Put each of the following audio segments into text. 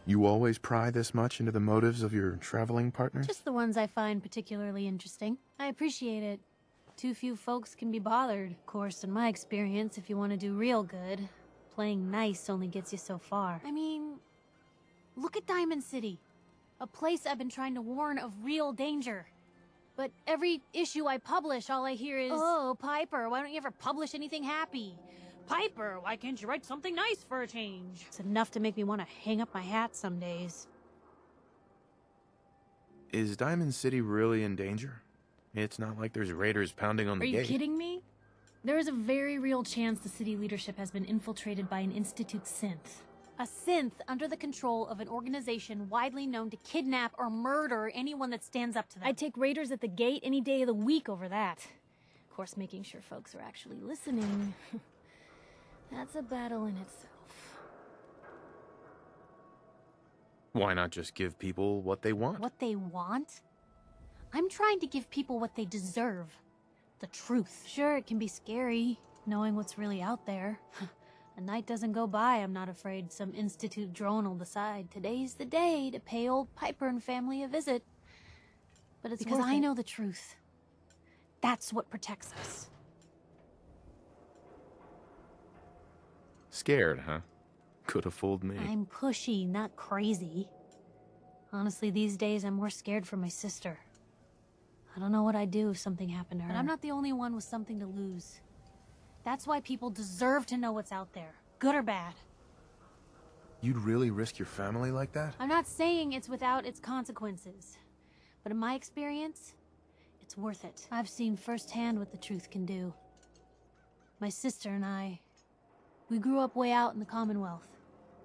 You always pry this much into the motives of your traveling partners? Just the ones I find particularly interesting. I appreciate it. Too few folks can be bothered. Of course, in my experience, if you want to do real good, playing nice only gets you so far. I mean, look at Diamond City. A place I've been trying to warn of real danger. But every issue I publish, all I hear is, "Oh, Piper, why don't you ever publish anything happy? Piper, why can't you write something nice for a change?" It's enough to make me want to hang up my hat some days. Is Diamond City really in danger? It's not like there's raiders pounding on the gate. Are you kidding me? There is a very real chance the city leadership has been infiltrated by an Institute synth. A synth under the control of an organization widely known to kidnap or murder anyone that stands up to them. I'd take raiders at the gate any day of the week over that. Of course, making sure folks are actually listening. That's a battle in itself. Why not just give people what they want? What they want? I'm trying to give people what they deserve. The truth. Sure, it can be scary, knowing what's really out there. A night doesn't go by, I'm not afraid some Institute drone will decide today's the day to pay old Piper and family a visit. But it's because I know the truth. That's what protects us. Scared, huh? Could have fooled me. I'm pushy, not crazy. Honestly, these days I'm more scared for my sister. I don't know what I'd do if something happened to her. But I'm not the only one with something to lose. That's why people deserve to know what's out there, good or bad. You'd really risk your family like that? I'm not saying it's without its consequences. But in my experience, it's worth it. I've seen firsthand what the truth can do. My sister and I, we grew up way out in the Commonwealth.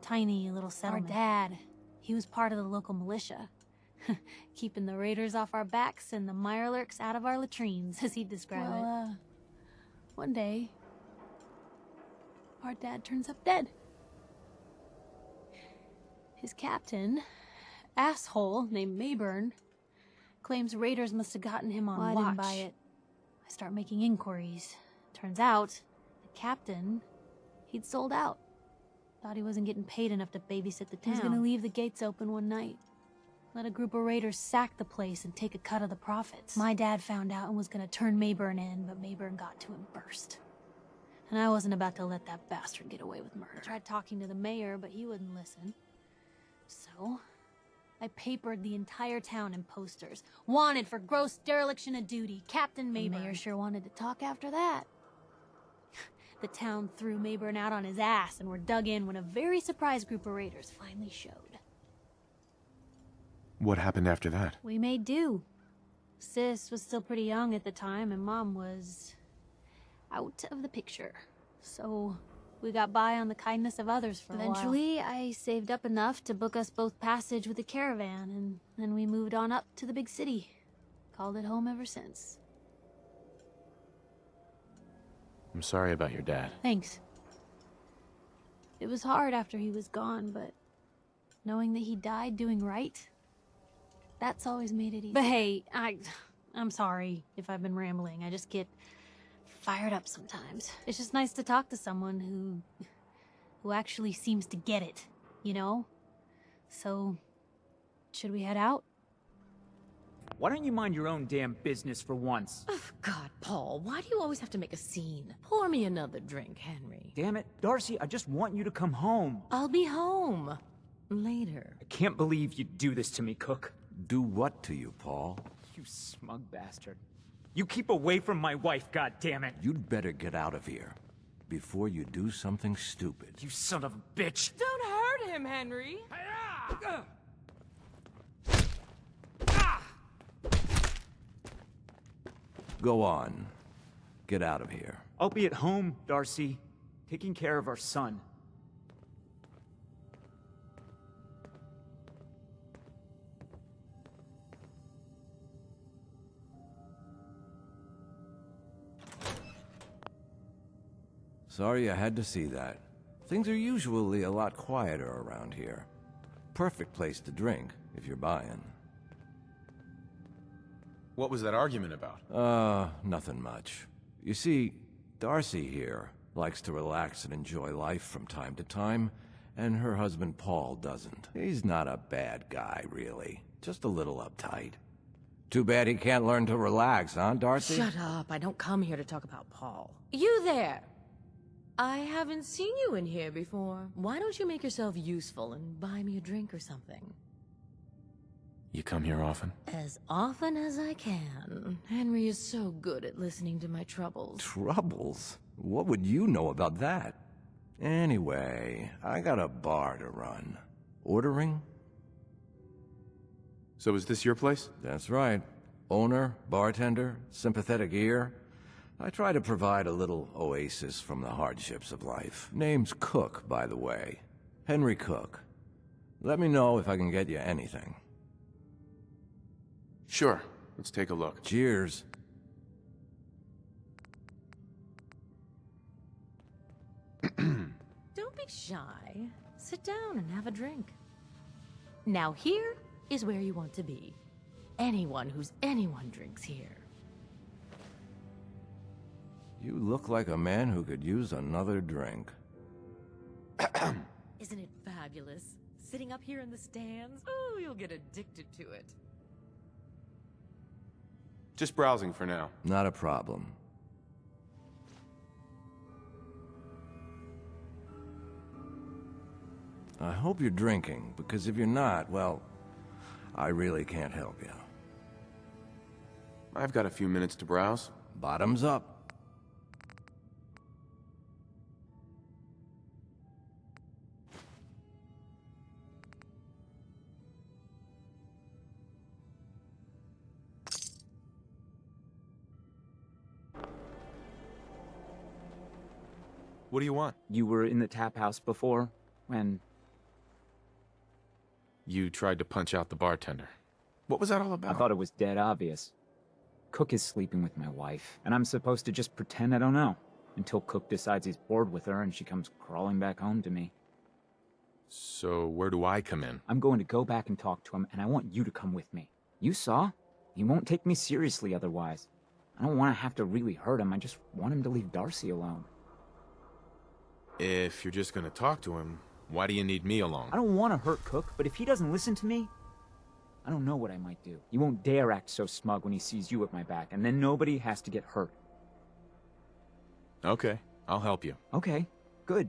Tiny little settlement. Our dad, he was part of the local militia. Keeping the raiders off our backs and the mirelurks out of our latrines, as he'd describe it. One day, our dad turns up dead. His captain, asshole named Mayburn, claims raiders must have gotten him on watch. I didn't buy it. I start making inquiries. Turns out, the captain, he'd sold out. Thought he wasn't getting paid enough to babysit the town. He was gonna leave the gates open one night. Let a group of raiders sack the place and take a cut of the profits. My dad found out and was gonna turn Mayburn in, but Mayburn got to him first. And I wasn't about to let that bastard get away with murder. I tried talking to the mayor, but he wouldn't listen. So, I papered the entire town in posters. Wanted for gross dereliction of duty, Captain Mayburn. The mayor sure wanted to talk after that. The town threw Mayburn out on his ass and were dug in when a very surprised group of raiders finally showed. What happened after that? We made do. Sis was still pretty young at the time, and Mom was out of the picture. So we got by on the kindness of others for a while. Eventually, I saved up enough to book us both passage with a caravan, and then we moved on up to the big city. Called it home ever since. I'm sorry about your dad. Thanks. It was hard after he was gone, but knowing that he died doing right, that's always made it easy. But hey, I'm sorry if I've been rambling. I just get fired up sometimes. It's just nice to talk to someone who actually seems to get it, you know? So, should we head out? Why don't you mind your own damn business for once? Oh, God, Paul, why do you always have to make a scene? Pour me another drink, Henry. Damn it, Darcy, I just want you to come home. I'll be home. Later. I can't believe you do this to me, Cook. Do what to you, Paul? You smug bastard. You keep away from my wife, goddammit. You'd better get out of here before you do something stupid. You son of a bitch. Don't hurt him, Henry. Go on. Get out of here. I'll be at home, Darcy, taking care of our son. Sorry I had to see that. Things are usually a lot quieter around here. Perfect place to drink, if you're buying. What was that argument about? Nothing much. You see, Darcy here likes to relax and enjoy life from time to time, and her husband Paul doesn't. He's not a bad guy, really. Just a little uptight. Too bad he can't learn to relax, huh, Darcy? Shut up. I don't come here to talk about Paul. You there! I haven't seen you in here before. Why don't you make yourself useful and buy me a drink or something? You come here often? As often as I can. Henry is so good at listening to my troubles. Troubles? What would you know about that? Anyway, I got a bar to run. Ordering? So is this your place? That's right. Owner, bartender, sympathetic ear. I try to provide a little oasis from the hardships of life. Name's Cook, by the way. Henry Cook. Let me know if I can get you anything. Sure. Let's take a look. Cheers. Don't be shy. Sit down and have a drink. Now here is where you want to be. Anyone who's anyone drinks here. You look like a man who could use another drink. Isn't it fabulous? Sitting up here in the stands? Oh, you'll get addicted to it. Just browsing for now. Not a problem. I hope you're drinking, because if you're not, well, I really can't help you. I've got a few minutes to browse. Bottoms up. What do you want? You were in the tap house before, when... You tried to punch out the bartender. What was that all about? I thought it was dead obvious. Cook is sleeping with my wife, and I'm supposed to just pretend I don't know, until Cook decides he's bored with her and she comes crawling back home to me. So where do I come in? I'm going to go back and talk to him, and I want you to come with me. You saw? He won't take me seriously otherwise. I don't want to have to really hurt him, I just want him to leave Darcy alone. If you're just gonna talk to him, why do you need me along? I don't want to hurt Cook, but if he doesn't listen to me, I don't know what I might do. He won't dare act so smug when he sees you at my back, and then nobody has to get hurt. Okay, I'll help you. Okay, good,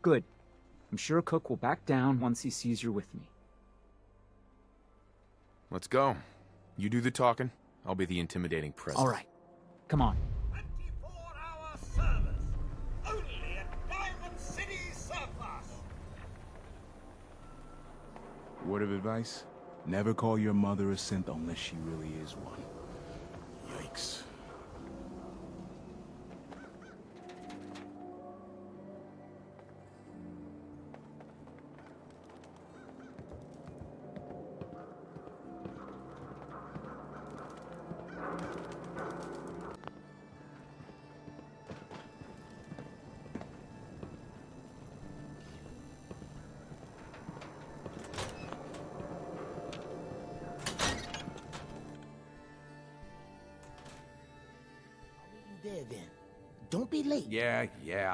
good. I'm sure Cook will back down once he sees you're with me. Let's go. You do the talking, I'll be the intimidating presence. All right, come on. 24-hour service, only at Diamond City Surplus. Word of advice? Never call your mother a synth unless she really is one. Yikes. There then. Don't be late. Yeah,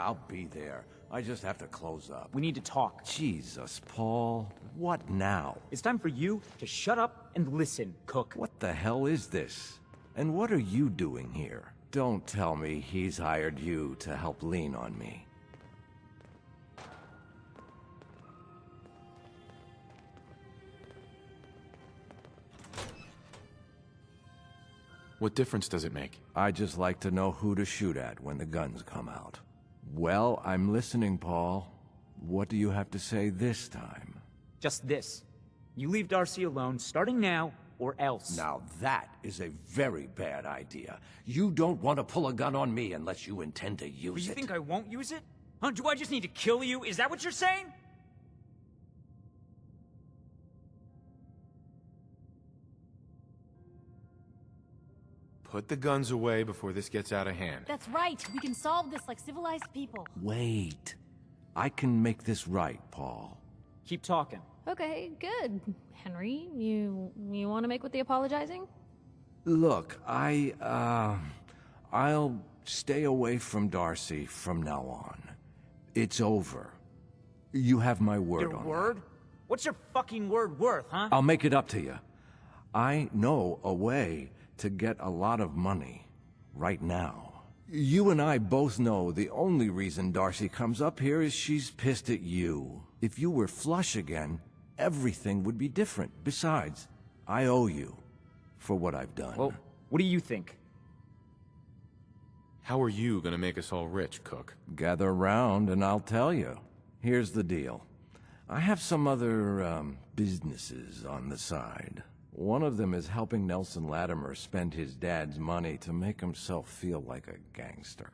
I'll be there. I just have to close up. We need to talk. Jesus, Paul. What now? It's time for you to shut up and listen, Cook. What the hell is this? And what are you doing here? Don't tell me he's hired you to help lean on me. What difference does it make? I just like to know who to shoot at when the guns come out. Well, I'm listening, Paul. What do you have to say this time? Just this. You leave Darcy alone, starting now, or else. Now that is a very bad idea. You don't want to pull a gun on me unless you intend to use You it. think I won't use it? Huh? Do I just need to kill you? Is that what you're saying? Put the guns away before this gets out of hand. That's right. We can solve this like civilized people. Wait. I can make this right, Paul. Keep talking. Okay, good. Henry, you want to make with the apologizing? Look, I'll stay away from Darcy from now on. It's over. You have my word Your on word? What's your fucking word worth, huh? that. I'll make it up to you. I know a way to get a lot of money right now. You and I both know the only reason Darcy comes up here is she's pissed at you. If you were flush again, everything would be different. Besides, I owe you for what I've done. Well, what do you think? How are you gonna make us all rich, Cook? Gather round and I'll tell you. Here's the deal. I have some other, businesses on the side. One of them is helping Nelson Latimer spend his dad's money to make himself feel like a gangster.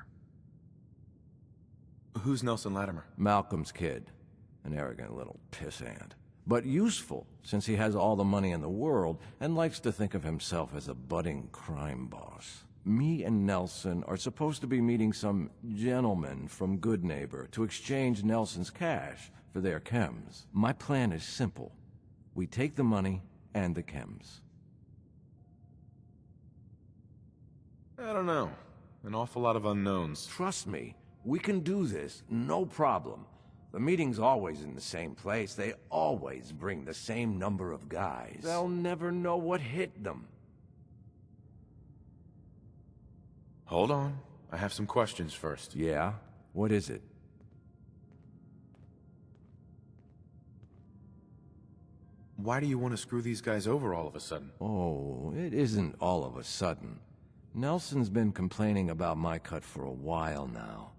Who's Nelson Latimer? Malcolm's kid. An arrogant little pissant. But useful, since he has all the money in the world and likes to think of himself as a budding crime boss. Me and Nelson are supposed to be meeting some gentleman from Good Neighbor to exchange Nelson's cash for their chems. My plan is simple. We take the money and the chems. I don't know. An awful lot of unknowns. Trust me, we can do this, no problem. The meeting's always in the same place. They always bring the same number of guys. They'll never know what hit them. Hold on. I have some questions first. Yeah? What is it? Why do you want to screw these guys over all of a sudden? Oh, it isn't all of a sudden. Nelson's been complaining about my cut for a while now.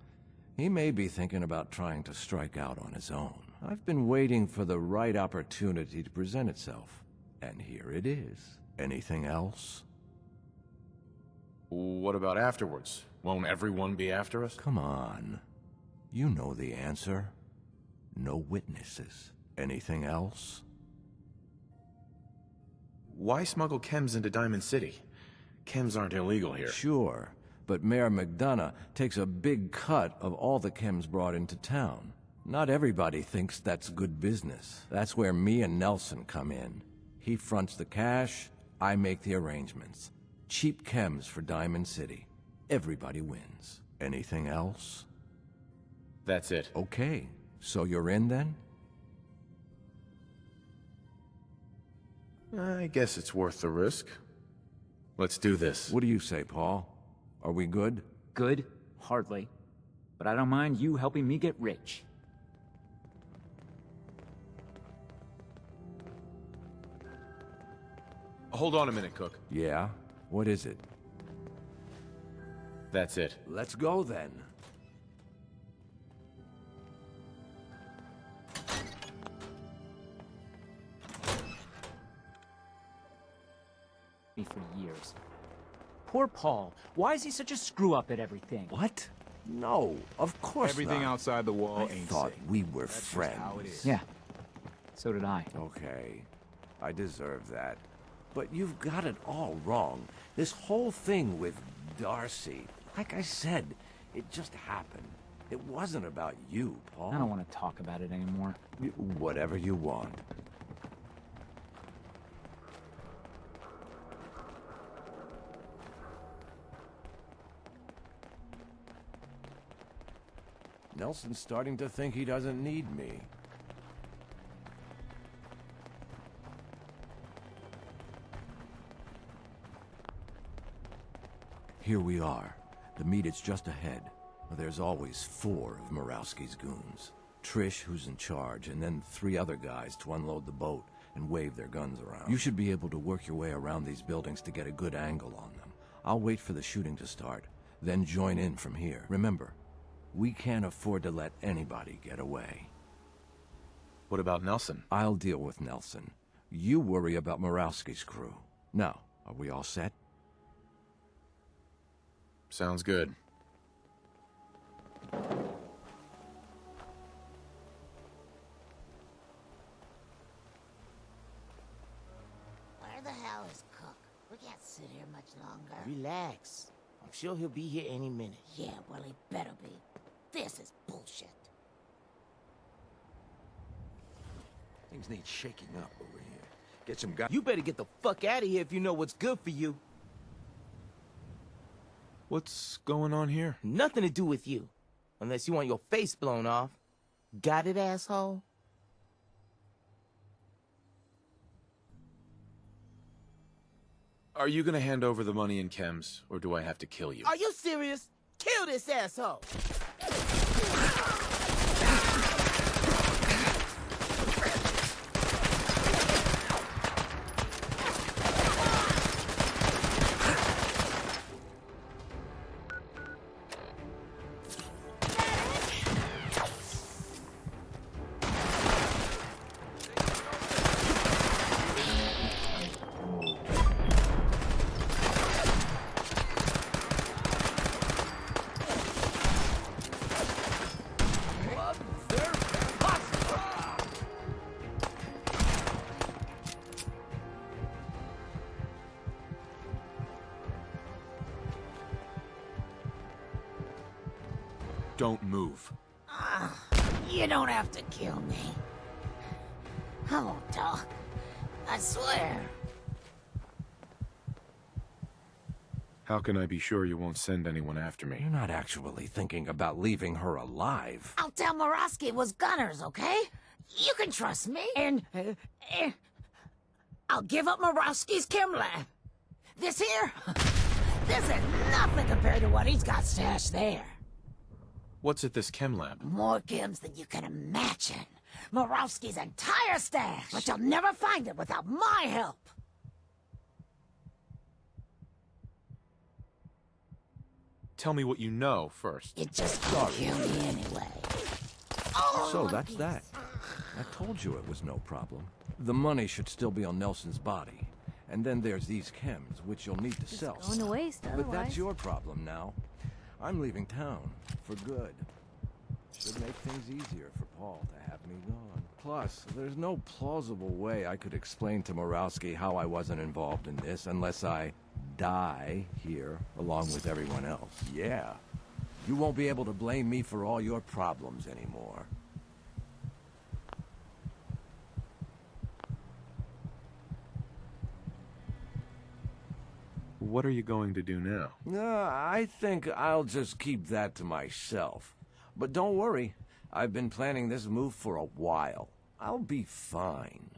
He may be thinking about trying to strike out on his own. I've been waiting for the right opportunity to present itself. And here it is. Anything else? What about afterwards? Won't everyone be after us? Come on. You know the answer. No witnesses. Anything else? Why smuggle chems into Diamond City? Chems aren't illegal here. Sure, but Mayor McDonough takes a big cut of all the chems brought into town. Not everybody thinks that's good business. That's where me and Nelson come in. He fronts the cash, I make the arrangements. Cheap chems for Diamond City. Everybody wins. Anything else? That's it. Okay, so you're in then? I guess it's worth the risk. Let's do this. What do you say, Paul? Are we good? Good? Hardly. But I don't mind you helping me get rich. Hold on a minute, Cook. Yeah? What is it? That's it. Let's go then. Me for years. Poor Paul. Why is he such a screw-up at everything? What? No, of course Everything not. outside the wall I ain't thought safe. we were That's just friends. how it is. Yeah. So did I. Okay, I deserve that. But you've got it all wrong. This whole thing with Darcy, like I said, it just happened. It wasn't about you, Paul. I don't want to talk about it anymore. Whatever you want. Nelson's starting to think he doesn't need me. Here we are. The meet is just ahead. There's always 4 of Murawski's goons. Trish, who's in charge, and then 3 other guys to unload the boat and wave their guns around. You should be able to work your way around these buildings to get a good angle on them. I'll wait for the shooting to start, then join in from here. Remember, we can't afford to let anybody get away. What about Nelson? I'll deal with Nelson. You worry about Murawski's crew. Now, are we all set? Sounds good. Where the hell is Cook? We can't sit here much longer. Relax. I'm sure he'll be here any minute. Yeah, well, he better be. This is bullshit. Things need shaking up over here. Get some guys. You better get the fuck out of here if you know what's good for you. What's going on here? Nothing to do with you. Unless you want your face blown off. Got it, asshole? Are you gonna hand over the money in chems, or do I have to kill you? Are you serious? Kill this asshole! Don't move. You don't have to kill me. I won't talk. I swear. How can I be sure you won't send anyone after me? You're not actually thinking about leaving her alive. I'll tell Morosky it was gunners, okay? You can trust me. And I'll give up Morosky's chem lab. This here, this is nothing compared to what he's got stashed there. What's at this chem lab? More chems than you can imagine. Morosky's entire stash. But you'll never find it without my help. Tell me what you know first. You just can't kill me anyway. Oh, So that's that. I told you it was no problem. The money should still be on Nelson's body. And then there's these chems, which you'll need to sell. Going to waste But otherwise. that's your problem now. I'm leaving town, for good. Should make things easier for Paul to have me gone. Plus, there's no plausible way I could explain to Morowski how I wasn't involved in this unless I die here along with everyone else. Yeah. You won't be able to blame me for all your problems anymore. What are you going to do now? I think I'll just keep that to myself. But don't worry, I've been planning this move for a while. I'll be fine.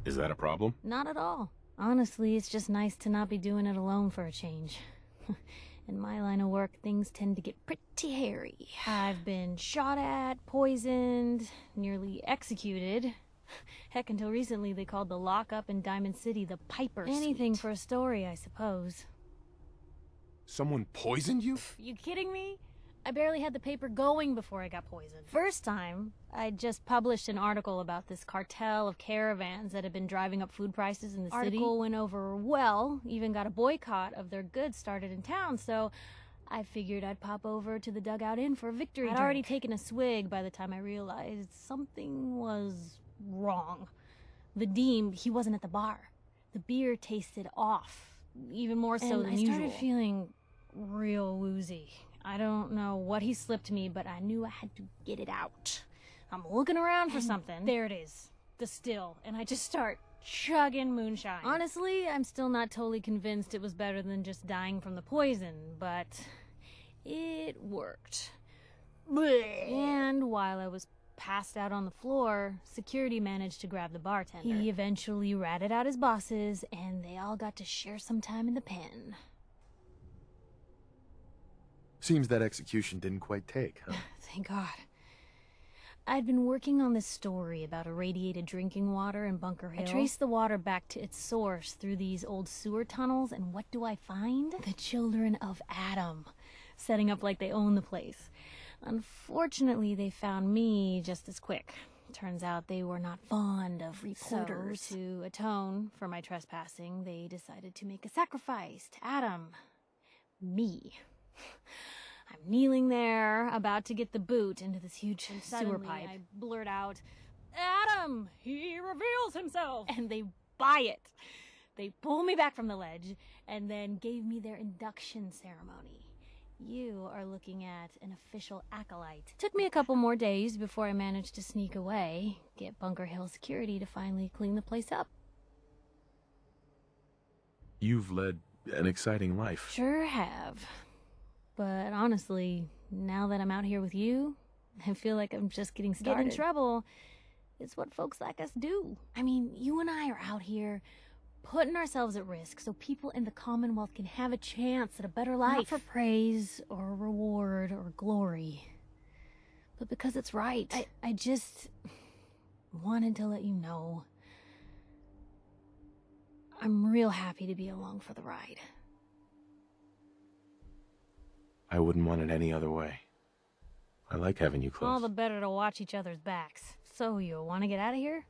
Is that a problem? Not at all. Honestly, it's just nice to not be doing it alone for a change. In my line of work, things tend to get pretty hairy. I've been shot at, poisoned, nearly executed. Heck, until recently they called the lockup in Diamond City the Piper Anything for a story, I suppose. Someone poisoned you? You kidding me? I barely had the paper going before I got poisoned. First time, I just published an article about this cartel of caravans that had been driving up food prices in the city. Article went over well, even got a boycott of their goods started in town, so I figured I'd pop over to the Dugout Inn for a victory drink. I'd already taken a swig by the time I realized something was wrong. Vadim, he wasn't at the bar. The beer tasted off, even more so than usual. I started feeling real woozy. I don't know what he slipped me, but I knew I had to get it out. I'm looking around for something. There it is. The still. And I just start chugging moonshine. Honestly, I'm still not totally convinced it was better than just dying from the poison, but it worked. And while I was passed out on the floor, security managed to grab the bartender. He eventually ratted out his bosses, and they all got to share some time in the pen. Seems that execution didn't quite take, huh? Thank God. I'd been working on this story about irradiated drinking water in Bunker Hill. I traced the water back to its source through these old sewer tunnels, and what do I find? The children of Adam, setting up like they own the place. Unfortunately, they found me just as quick. Turns out they were not fond of reporters. So, to atone for my trespassing, they decided to make a sacrifice to Adam. Me. I'm kneeling there, about to get the boot into this huge sewer pipe. I blurt out, Adam, he reveals himself. And they buy it. They pull me back from the ledge and then gave me their induction ceremony. You are looking at an official acolyte. Took me a couple more days before I managed to sneak away, get Bunker Hill security to finally clean the place up. You've led an exciting life. Sure have. But honestly, now that I'm out here with you, I feel like I'm just getting started. Get in trouble. It's what folks like us do. I mean, you and I are out here putting ourselves at risk so people in the Commonwealth can have a chance at a better life. Not for praise or reward or glory, but because it's right. I just wanted to let you know I'm real happy to be along for the ride. I wouldn't want it any other way. I like having you close. All the better to watch each other's backs. So you want to get out of here?